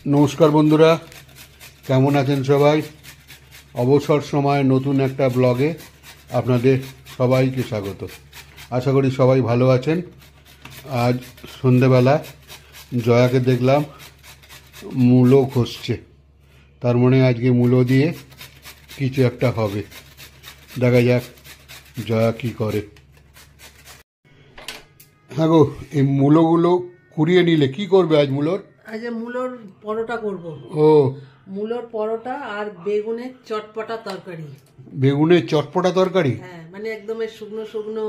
নমস্কার বন্ধুরা, কেমন আছেন সবাই? অবসর সময় নতুন একটা ব্লগে আপনাদের সবাইকে স্বাগত। আশা করি সবাই ভালো আছেন। আজ সন্ধেবেলা জয়াকে দেখলাম মূলো ঘষছে। তার মানে আজকে মূলো দিয়ে কিছু একটা হবে। দেখা যাক জয়া কি করে। হ্যাঁ গো, এই মূলোগুলো কুড়িয়ে নিলে কি করবে আজ মূলোর? আজ মূলোর পরোটা করব। ও, মূলোর পরোটা আর বেগুনের চটপটা তরকারি। বেগুনের চটপটা তরকারি? হ্যাঁ, মানে একদম শুকনো শুকনো,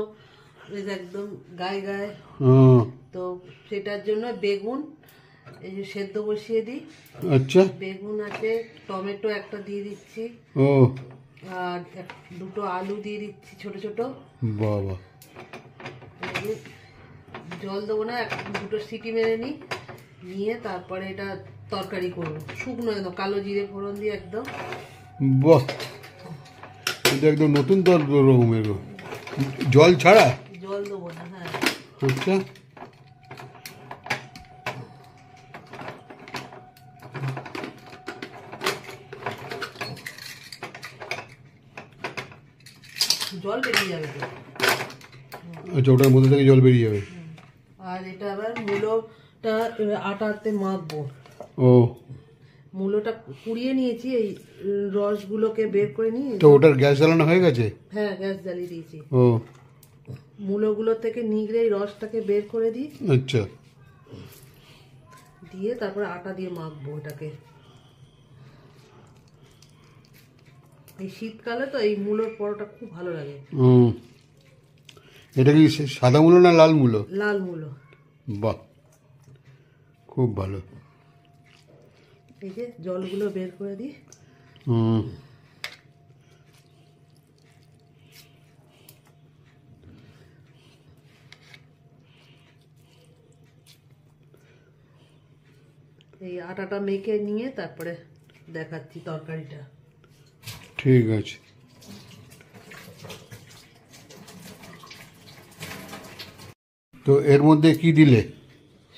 একদম গায়ে গায়ে। তো সেটার জন্য বেগুন এই যে সেদ্ধ বসিয়ে দিই। আচ্ছা, বেগুন আছে, টমেটো একটা দিয়ে দিচ্ছি, ও আর দুটো আলু দিয়ে দিচ্ছি ছোট ছোট। বাবা, জল দেবো না, দুটো সিটি মেরে নিয়ে তারপরে এটা তরকারি করবো। শুকনো একদম কালো জিরে ফোড়ন দিয়ে একদম। বাহ, এটা একদম নতুন রকমের। জল ছাড়া? জল দেবো না, হ্যাঁ। আচ্ছা, জল বেরিয়ে যাবে তো। আচ্ছা, ওটার মধ্যে থেকে জল বেরিয়ে যাবে। আর এটা আবার মূলোটা আটাতে মাখবো। ও, মূলোটা কুড়িয়ে নিয়েছি, এই রসগুলোকে বের করে নিয়ে। তো ওটার গ্যাস জ্বালানো হয়ে গেছে? হ্যাঁ, গ্যাস জ্বালিয়ে দিয়েছি। ও, মূলোগুলো থেকে নিগড়ে এই রসটাকে বের করে দিই। আচ্ছা, দিয়ে তারপরে আটা দিয়ে মাখবো এটাকে। এই শীতকালে তো এই মূলোর পরোটা খুব ভালো লাগে। ও, এটা কি সাদা মূলো না লাল মূলো? লাল মূলো। বাহ, খুব ভালো। এই যে জলগুলো বের করে দিই। হুম, এই আটাটা মেখে নিয়ে তারপরে দেখাচ্ছি তরকারিটা। ঠিক আছে। তো এর মধ্যে কি দিলে?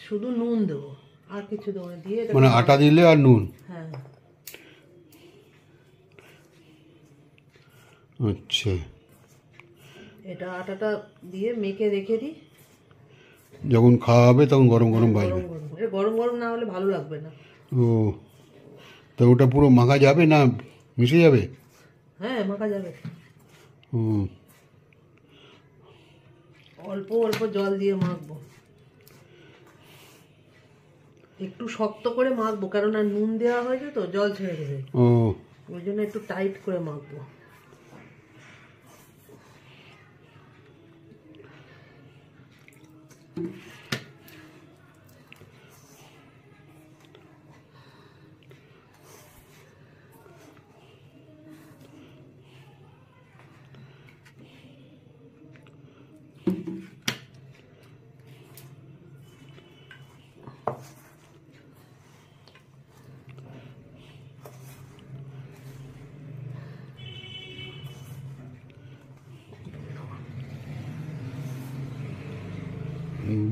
শুধু নুন দেবো, আর কিছু দেবো না। দিয়ে মানে আটা দিলে আর নুন? হ্যাঁ। আচ্ছা, এটা আটাটা দিয়ে মেখে রেখে দিই। যখন খাওয়া হবে তখন গরম গরম ভাজবে? এটা গরম গরম না হলে ভালো লাগবে না। ও, তো ওটা পুরো মাখা যাবে না মিশে যাবে? হ্যাঁ, মাখা যাবে। হুম, অল্প অল্প জল দিয়ে মাখবো, একটু শক্ত করে মাখবো, কারণ আর নুন দেওয়া হয়েছে তো জল ছেড়ে দেবে। ও, ওই জন্য একটু টাইট করে মাখবো।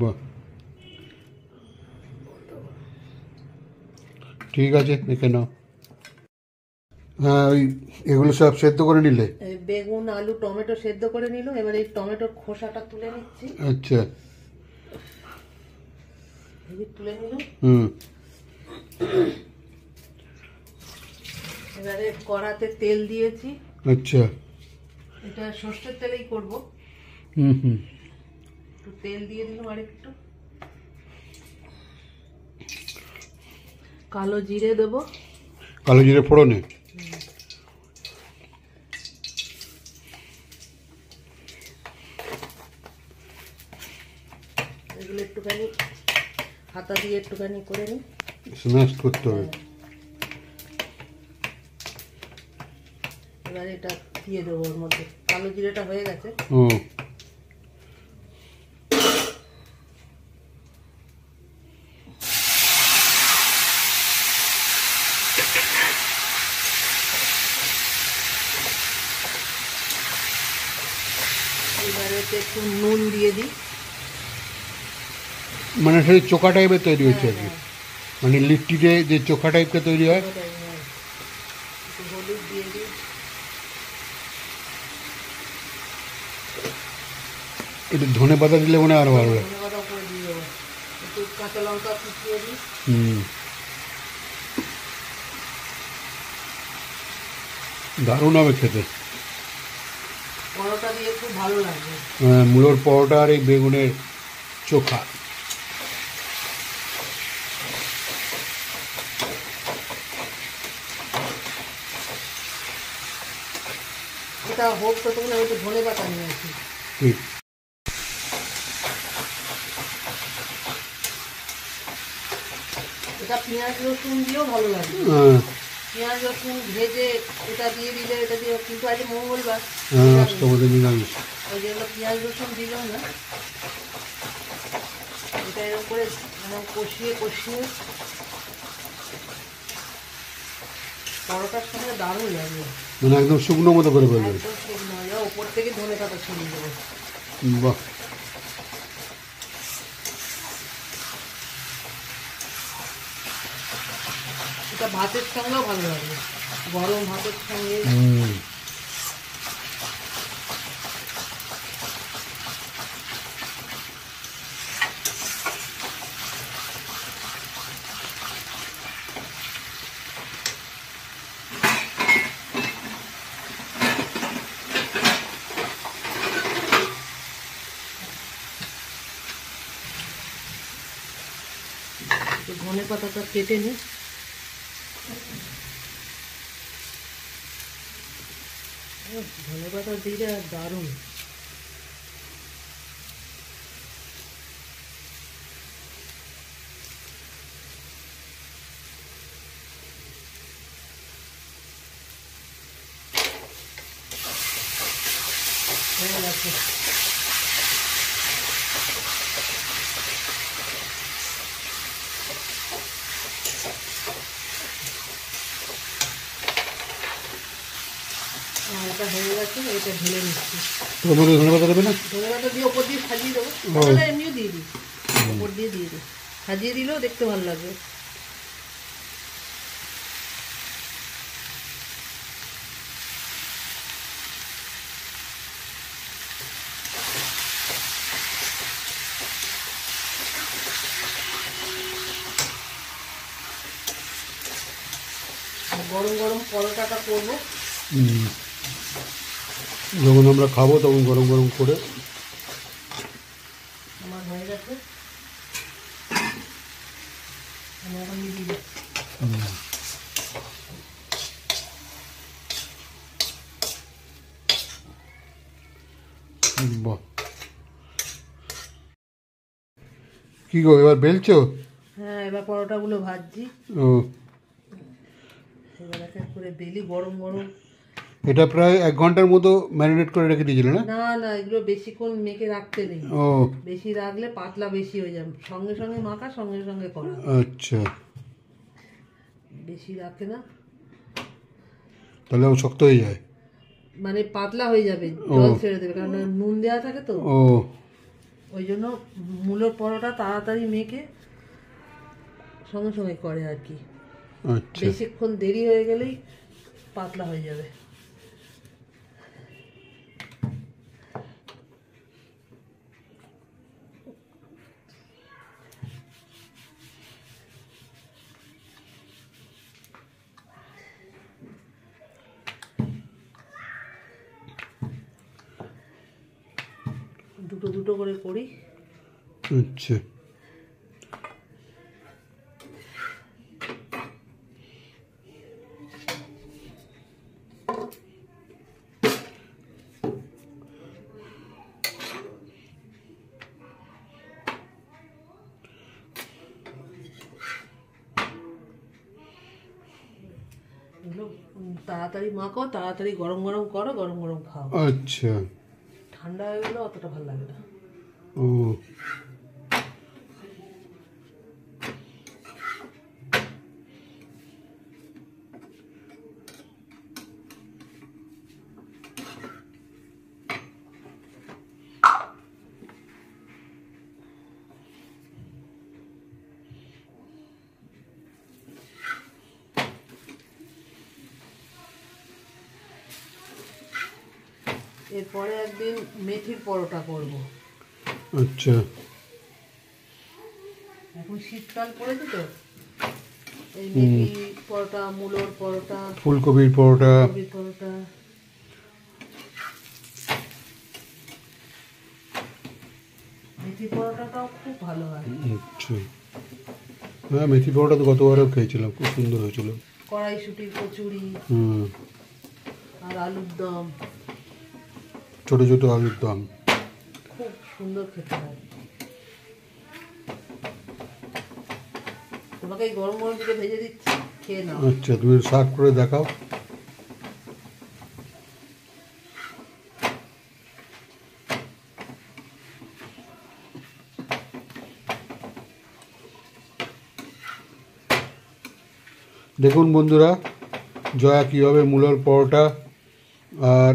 বাহ, ঠিক আছে, দেখে নাও। হ্যাঁ, ওই এগুলো সব সেদ্ধ করে নিলে? বেগুন আলু টমেটো সেদ্ধ করে নিল। এবার এই টমেটোর খোসাটা তুলে নিচ্ছি। আচ্ছা, তুলে নিল। হুম, এবারে কড়াতে তেল দিয়েছি। আচ্ছা, এটা সর্ষের তেলেই করব। হুম হুম, একটু তেল দিয়ে দিলাম, আর একটু কালো জিরে দেবো। কালো জিরে ফোড়নে? এগুলো একটুখানি হাতা দিয়ে একটুখানি করে নিই, স্ম্যাশ করতে হবে। এবার এটা দিয়ে দেবো ওর মধ্যে। কালো জিরেটা হয়ে গেছে। ও, এবারে একটু নুন দিয়ে দিই। মানে সেই চোখা টাইপের তৈরি হচ্ছে আর কি? মানে লিট্টিতে যে চোখা টাইপটা তৈরি হয়। ওটাই, হ্যাঁ। একটু হলুদ দিয়ে দিই। একটু ধনে পাতা দিলে মনে হয় আরো ভালো লাগে। ধনেপাতা উপরে দিয়ে দেবো। একটু কাঁচা লঙ্কা কুচিয়ে দিই। হুম, দারুণ হবে খেতে। পরোটা দিয়ে খুব ভালো লাগবে। মূলোর পরোটা আর এই বেগুনের চোখা। এটা হোক তো তখন আমি একটু ধনে পাতা নিয়ে আসি। ঠিক। এটা পেঁয়াজ রসুন দিয়েও ভালো লাগবে। হ্যাঁ, পেঁয়াজ রসুন ভেজে এটা দিয়ে দিলে, এটা দিয়ে, কিন্তু আজ মঙ্গলবার, হ্যাঁ, তোমাদের নিরামিষ। ওই জন্য পেঁয়াজ রসুন দিল না। এটা এরকম করে মানে কষিয়ে কষিয়ে পরোটার সঙ্গে দারুণ লাগবে। মানে একদম শুকনো মতো করে ফেলবে। একদম শুকনো হয়ে যাবে, ওপর থেকে ধনে পাতা ছড়িয়ে দেবো। বাহ, এটা ভাতের সঙ্গেও ভালো লাগবে, গরম ভাতের সঙ্গে। হুম, একটু ধনে পাতাটা কেটে নিই। ধনে পাতা দিলে আর দারুণ। হয়ে গেছে। এটা হয়ে গেছে, এটা ঢেলে নিচ্ছি। ওর মধ্যে ধনে পাতা দেবে না? ধনে পাতা দিয়ে ওপর দিয়ে সাজিয়ে দেবো। ও। তাহলে এমনিও দিয়ে দিই, ওপর দিয়ে দিই, সাজিয়ে দিলেও দেখতে ভালো লাগবে। গরম গরম পরোটাটা করবো। হুম, যখন আমরা খাবো তখন গরম গরম করে। আমার হয়ে গেছে, আমি এখন দিয়ে দিই। বাহ, কি গো এবার বেলছো? হ্যাঁ, এবার পরোটাগুলো ভাজছি। ও, এবার এক এক করে বেলি গরম গরম। এটা প্রায় 1 ঘন্টার মতো ম্যারিনেট করে রেখে দিয়েছিল না? না না, এগুলো বেশিক্ষণ মেখে রাখতে নেই। ও, বেশি রাখলে পাতলা বেশি হয়ে যাবে। সঙ্গে সঙ্গে মাখা, সঙ্গে সঙ্গে করা। আচ্ছা, বেশি রাখে না, তাহলে ও শক্ত হয়ে যায়। মানে পাতলা হয়ে যাবে, ও। জল ছেড়ে দেবে, কারণ নুন দেওয়া থাকে তো। ও, ওই জন্য মূলোর পরোটা তাড়াতাড়ি মেখে সঙ্গে সঙ্গে করে আর কি। আচ্ছা, বেশিক্ষণ দেরি হয়ে গেলেই পাতলা হয়ে যাবে। দুটো দুটো করে করি। আচ্ছা, এগুলো তাড়াতাড়ি মাখো, তাড়াতাড়ি গরম গরম করো, গরম গরম খাও। আচ্ছা, ঠান্ডা হয়ে গেলে অতটা ভালো লাগে না। ও, এরপরে একদিন মেথির পরোটা করব। আচ্ছা, এখন শীতকাল পড়েছে তো, এই মেথি পরোটা, মূলোর পরোটা, ফুলকপির পরোটা। কবির পরোটা। মেথি পরোটাটাও খুব ভালো হয়। আচ্ছা, হ্যাঁ মেথি পরোটা তো গতবারও খেয়েছিলাম, খুব সুন্দর হয়েছিল। কড়াইশুঁটির কচুরি হুম, আর আলুর দম, ছোটো ছোটো আলুর দম। খুব সুন্দর খেতে হয়। তোমাকে এই গরম গরম দিকে ভেজে দিচ্ছি, খেয়ে নাও। আচ্ছা, তুমি সার্ভ করে দেখাও। দেখুন বন্ধুরা, জয়া কীভাবে মূলোর পরোটা আর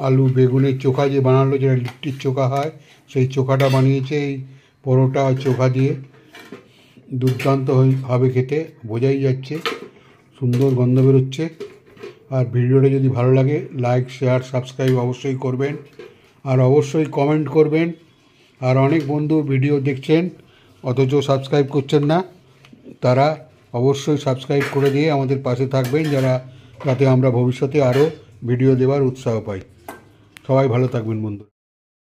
আলু বেগুনের চোখা যে বানালো, যেটা লিট্টির চোখা হয়, সেই চোখাটা বানিয়েছে এই পরোটা আর চোখা দিয়ে। দুর্দান্ত হবে খেতে, বোঝাই যাচ্ছে, সুন্দর গন্ধ বেরোচ্ছে। আর ভিডিওটা যদি ভালো লাগে লাইক শেয়ার সাবস্ক্রাইব অবশ্যই করবেন, আর অবশ্যই কমেন্ট করবেন। আর অনেক বন্ধু ভিডিও দেখছেন অথচ সাবস্ক্রাইব করছেন না, তারা অবশ্যই সাবস্ক্রাইব করে দিয়ে আমাদের পাশে থাকবেন, যাতে আমরা ভবিষ্যতে আরও ভিডিও দেওয়ার উৎসাহ পাই। সবাই ভালো থাকবেন বন্ধু।